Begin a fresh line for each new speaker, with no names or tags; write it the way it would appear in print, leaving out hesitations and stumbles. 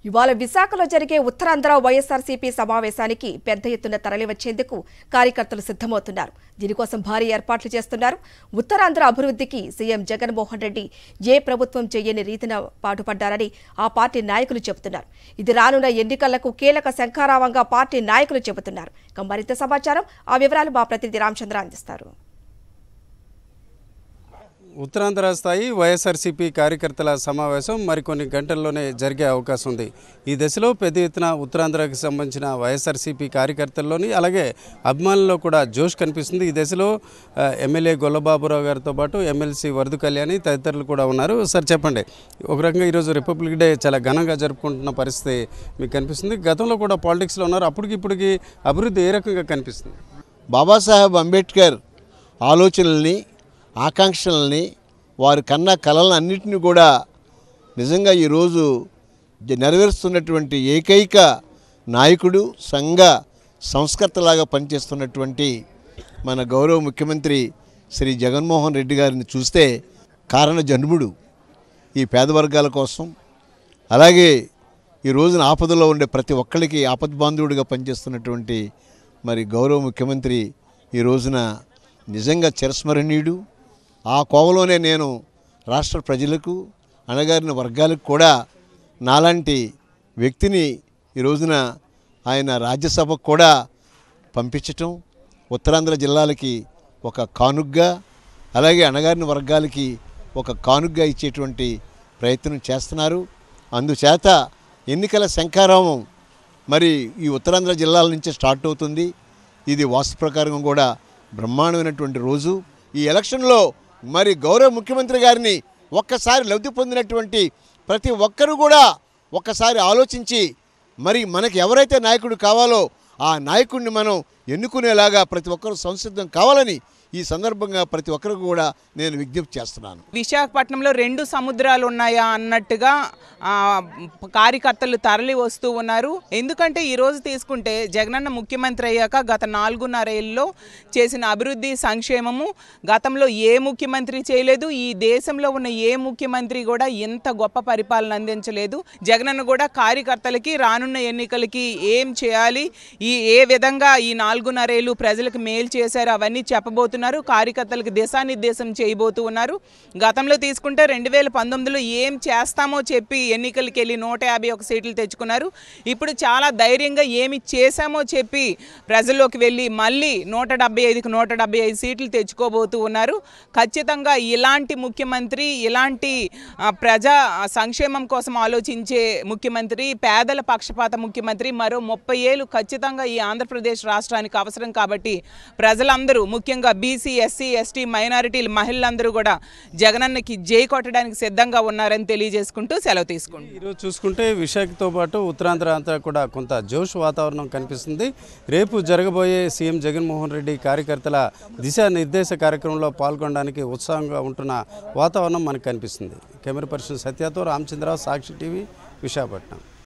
ఇవాళ విశాఖలో జరిగే ఉత్తరాంధ్ర వైఎస్ఆర్సీపీ సమావేశానికి పెద్ద ఎత్తున తరలివచ్చేందుకు కార్యకర్తలు సిద్ధమవుతున్నారు. దీనికోసం భారీ ఏర్పాట్లు చేస్తున్నారు. ఉత్తరాంధ్ర అభివృద్ధికి సీఎం జగన్మోహన్ రెడ్డి ఏ ప్రభుత్వం చేయని రీతిన పాటుపడ్డారని ఆ పార్టీ నాయకులు చెబుతున్నారు. ఇది రానున్న ఎన్నికలకు కీలక శంఖారావంగా పార్టీ నాయకులు చెబుతున్నారు. మరింత సమాచారం ఆ వివరాలు మా ప్రతినిధి రామచంద్ర అందిస్తారు.
ఉత్తరాంధ్ర స్థాయి వైఎస్ఆర్సీపీ కార్యకర్తల సమావేశం మరికొన్ని గంటల్లోనే జరిగే అవకాశం ఉంది. ఈ దశలో పెద్ద ఎత్తున ఉత్తరాంధ్రకి సంబంధించిన వైఎస్ఆర్సీపీ కార్యకర్తల్లోని అలాగే అభిమానుల్లో కూడా జోష్ కనిపిస్తుంది. ఈ దశలో ఎమ్మెల్యే గొల్లబాబురావు గారితో పాటు ఎమ్మెల్సీ వరదు కళ్యాణి తదితరులు కూడా ఉన్నారు. సార్ చెప్పండి, ఒక రకంగా ఈరోజు రిపబ్లిక్ డే చాలా ఘనంగా జరుపుకుంటున్న పరిస్థితి మీకు కనిపిస్తుంది. గతంలో కూడా పాలిటిక్స్లో ఉన్నారు, అప్పటికిప్పటికి అభివృద్ధి ఏ రకంగా కనిపిస్తుంది?
బాబాసాహెబ్ అంబేద్కర్ ఆలోచనల్ని ఆకాంక్షల్ని వారి కన్నా కలలను అన్నింటినీ కూడా నిజంగా ఈరోజు నెరవేరుస్తున్నటువంటి ఏకైక నాయకుడు సంఘ సంస్కర్తలాగా పనిచేస్తున్నటువంటి మన గౌరవ ముఖ్యమంత్రి శ్రీ జగన్మోహన్ రెడ్డి గారిని చూస్తే కారణ జన్ముడు ఈ పేద వర్గాల కోసం, అలాగే ఈ రోజున ఆపదలో ఉండే ప్రతి ఒక్కరికి ఆపద్బాంధవుడిగా పనిచేస్తున్నటువంటి మరి గౌరవ ముఖ్యమంత్రి ఈ రోజున నిజంగా చిరస్మరణీయుడు. ఆ కోవలోనే నేను రాష్ట్ర ప్రజలకు అణగారిన వర్గాలకు కూడా నాలాంటి వ్యక్తిని ఈ రోజున ఆయన రాజ్యసభకు కూడా పంపించటం, ఉత్తరాంధ్ర జిల్లాలకి ఒక కానుగ్గా అలాగే అణగారిన వర్గాలకి ఒక కానుగ్గా ఇచ్చేటువంటి ప్రయత్నం చేస్తున్నారు. అందుచేత ఎన్నికల శంఖారావం మరి ఈ ఉత్తరాంధ్ర జిల్లాల నుంచి స్టార్ట్ అవుతుంది. ఇది వాస్తు ప్రకారం కూడా బ్రహ్మాండమైనటువంటి రోజు. ఈ ఎలక్షన్లో మరి గౌరవ ముఖ్యమంత్రి గారిని ఒక్కసారి లబ్ధి పొందినటువంటి ప్రతి ఒక్కరూ కూడా ఒక్కసారి ఆలోచించి మరి మనకి ఎవరైతే నాయకుడు కావాలో ఆ నాయకుడిని మనం ఎన్నుకునేలాగా ప్రతి ఒక్కరూ సంసిద్ధం కావాలని ఈ సందర్భంగా ప్రతి ఒక్కరికి కూడా నేను విజ్ఞప్తి చేస్తున్నాను.
విశాఖపట్నంలో 2 సముద్రాలు ఉన్నాయా అన్నట్టుగా కార్యకర్తలు తరలి వస్తూ ఉన్నారు. ఎందుకంటే ఈరోజు తీసుకుంటే జగనన్న ముఖ్యమంత్రి అయ్యాక గత 4.5 ఏళ్ళలో చేసిన అభివృద్ధి సంక్షేమము గతంలో ఏ ముఖ్యమంత్రి చేయలేదు. ఈ దేశంలో ఉన్న ఏ ముఖ్యమంత్రి కూడా ఎంత గొప్ప పరిపాలన అందించలేదు. జగనన్న కూడా కార్యకర్తలకి రానున్న ఎన్నికలకి ఏం చేయాలి, ఏ విధంగా ఈ 4.5 ఏళ్ళు ప్రజలకు మేలు చేశారు అవన్నీ చెప్పబోతున్నారు. కార్యకర్తలకు దిశానిర్దేశం చేయబోతూ ఉన్నారు. గతంలో తీసుకుంటే 2019లో ఏం చేస్తామో చెప్పి ఎన్నికలకి వెళ్ళి 151 సీట్లు తెచ్చుకున్నారు. ఇప్పుడు చాలా ధైర్యంగా ఏమి చేశామో చెప్పి ప్రజల్లోకి వెళ్ళి మళ్ళీ 175కి 175 సీట్లు తెచ్చుకోబోతూ ఉన్నారు. ఖచ్చితంగా ఇలాంటి ముఖ్యమంత్రి, ఇలాంటి ప్రజా సంక్షేమం కోసం ఆలోచించే ముఖ్యమంత్రి, పేదల పక్షపాత ముఖ్యమంత్రి మరో 30 ఏళ్ళు ఖచ్చితంగా ఈ ఆంధ్రప్రదేశ్ రాష్ట్రానికి అవసరం. కాబట్టి ప్రజలందరూ ముఖ్యంగా బీసీ, ఎస్సీ, ఎస్టీ, మైనారిటీలు, మహిళలందరూ కూడా జగనన్నకి జై కొట్టడానికి సిద్ధంగా ఉన్నారని తెలియజేసుకుంటూ సెలవు తీసుకుంటాం.
ఈరోజు చూసుకుంటే విశాఖతో పాటు ఉత్తరాంధ్ర అంతా కూడా కొంత జోష్ వాతావరణం కనిపిస్తుంది. రేపు జరగబోయే సీఎం జగన్మోహన్ రెడ్డి కార్యకర్తల దిశానిర్దేశ కార్యక్రమంలో పాల్గొనడానికి ఉత్సాహంగా ఉంటున్న వాతావరణం మనకు కనిపిస్తుంది. కెమెరా పర్సన్ సత్యతో రామచంద్రరావు, సాక్షి టీవీ, విశాఖపట్నం.